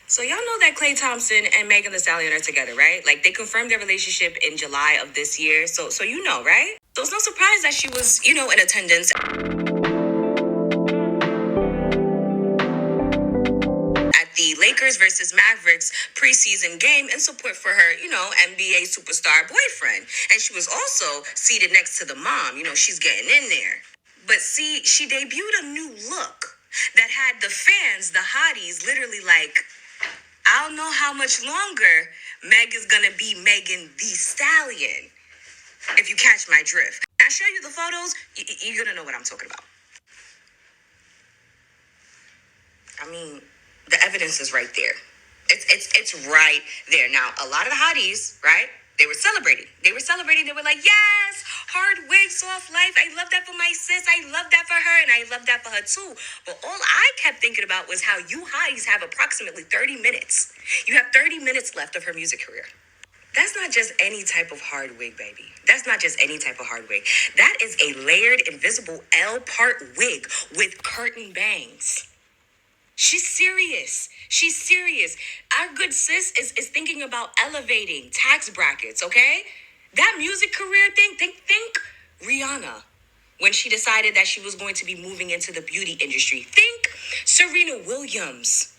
So y'all know that Klay Thompson and Megan Thee Stallion are together, right? Like they confirmed their relationship in July of this year. So you know, right? So it's no surprise that she was, in attendance at the Lakers versus Mavericks preseason game in support for her, NBA superstar boyfriend. And she was also seated next to the mom. She's getting in there. But see, she debuted a new look that had the fans, the hotties, literally like, I don't know how much longer Meg is gonna be Megan Thee Stallion. If you catch my drift. I show you the photos, you're gonna know what I'm talking about. I mean, the evidence is right there. It's right there. Now, a lot of the hotties, right? They were celebrating. They were like, yes, hard wig, soft life. I love that for my sis. I love that for her. And I love that for her too. But all I kept thinking about was how you hotties have approximately 30 minutes. You have 30 minutes left of her music career. That's not just any type of hard wig, baby. That's not just any type of hard wig. That is a layered, invisible L-part wig with curtain bangs. She's serious. She's serious. Our good sis is thinking about elevating tax brackets, okay? That music career thing, think Rihanna when she decided that she was going to be moving into the beauty industry. Think Serena Williams.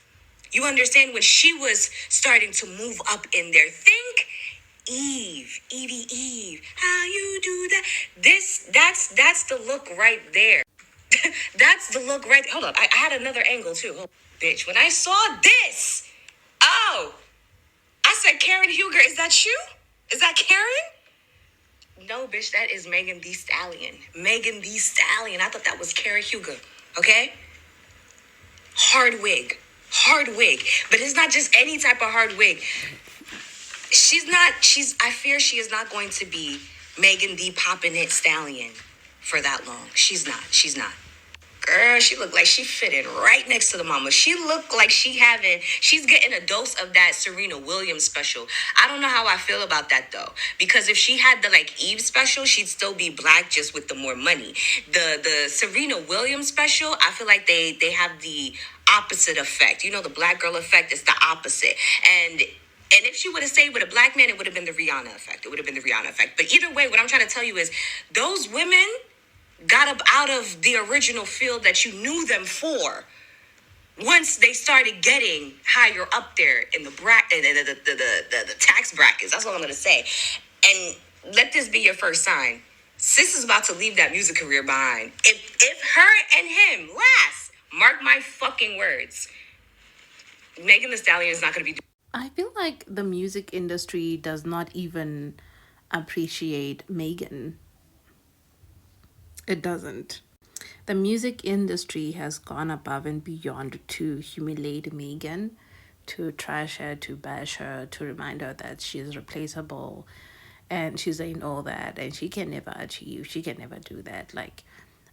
You understand, when she was starting to move up in there. Think Eve, how you do that? That's the look right there. That's the look right. Hold on, I had another angle too. Oh, bitch, when I saw this, oh, I said, Karen Huger, is that you? Is that Karen? No, bitch, that is Megan Thee Stallion. Megan Thee Stallion. I thought that was Karen Huger. Okay? Hard wig. But it's not just any type of hard wig. I fear she is not going to be Megan Thee Poppin' It Stallion for that long. She's not. Girl, she looked like she fitted right next to the mama. She looked like she's getting a dose of that Serena Williams special. I don't know how I feel about that though. Because if she had the Eve special, she'd still be black just with the more money. The Serena Williams special, I feel like they have the opposite effect. The black girl effect is the opposite. And if she would have stayed with a black man, it would have been the Rihanna effect. But either way, what I'm trying to tell you is those women got up out of the original field that you knew them for once they started getting higher up there in the the tax brackets. That's all I'm gonna say. And let this be your first sign. Sis is about to leave that music career behind. If her and him last, mark my fucking words, Megan Thee Stallion is not gonna be. I feel like the music industry does not even appreciate Megan. It doesn't. The music industry has gone above and beyond to humiliate Megan, to trash her, to bash her, to remind her that she is replaceable and she's ain't all that and she can never achieve, she can never do that. Like,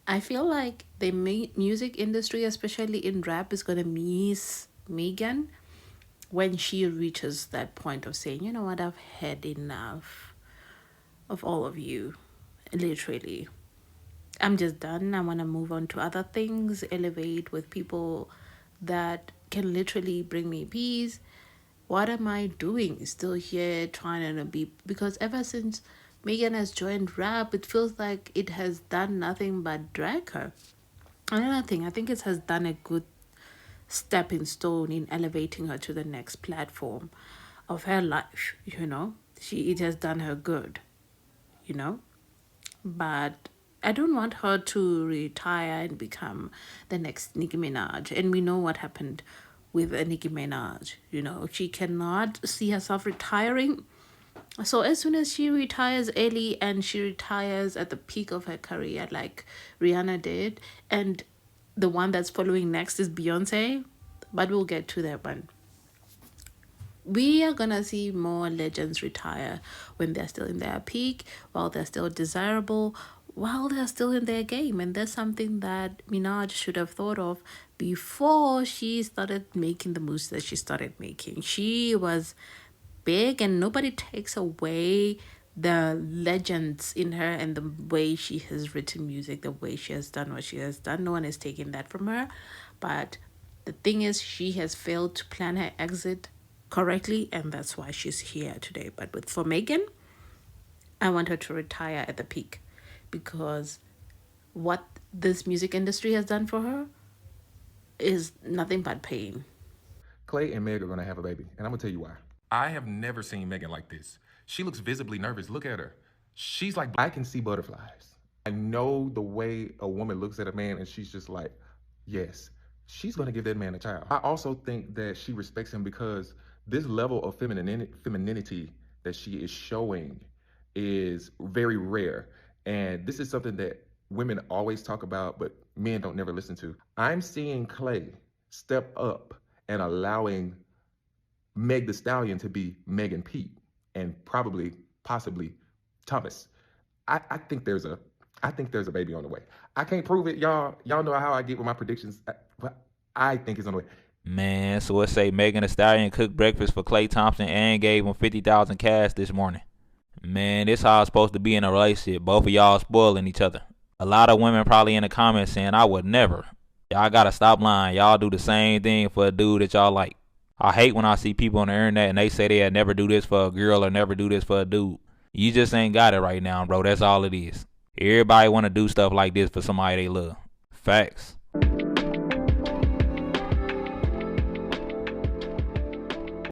I feel like the music industry, especially in rap, is going to miss Megan when she reaches that point of saying, you know what, I've had enough of all of you, literally. I'm just done. I want to move on to other things, elevate with people that can literally bring me peace. What am I doing? Still here trying to be, because ever since Megan has joined rap, it feels like it has done nothing but drag her. Another thing, I think it has done a good stepping stone in elevating her to the next platform of her life. It has done her good, you know. But I don't want her to retire and become the next Nicki Minaj. And we know what happened with Nicki Minaj. She cannot see herself retiring. So as soon as she retires early and she retires at the peak of her career, like Rihanna did, and the one that's following next is Beyonce, but we'll get to that one. We are gonna see more legends retire when they're still in their peak, while they're still desirable, while they're still in their game. And that's something that Minaj should have thought of before she started making the moves that she started making. She was big, and nobody takes away the legends in her and the way she has written music, the way she has done what she has done. No one is taking that from her. But The thing is, she has failed to plan her exit correctly, and that's why she's here today. But for Megan, I want her to retire at the peak, because what this music industry has done for her is nothing but pain. Clay and Meg are gonna have a baby, and I'm gonna tell you why. I have never seen Megan like this. She looks visibly nervous. Look at her. She's like, I can see butterflies. I know the way a woman looks at a man, and she's just like, yes, she's gonna give that man a child. I also think that she respects him because this level of femininity that she is showing is very rare. And this is something that women always talk about, but men don't never listen to. I'm seeing Clay step up and allowing Meg the Stallion to be Megan Pete and possibly Thomas. I think there's a baby on the way. I can't prove it, y'all. Y'all know how I get with my predictions. I think it's on the way. Man, so let's say Megan Thee Stallion cooked breakfast for Klay Thompson and gave him 50,000 cash this morning. Man, this how it's supposed to be in a relationship. Both of y'all spoiling each other. A lot of women probably in the comments saying, I would never. Y'all gotta stop lying. Y'all do the same thing for a dude that y'all like. I hate when I see people on the internet and they say they'd never do this for a girl or never do this for a dude. You just ain't got it right now, bro. That's all it is. Everybody want to do stuff like this for somebody they love. Facts.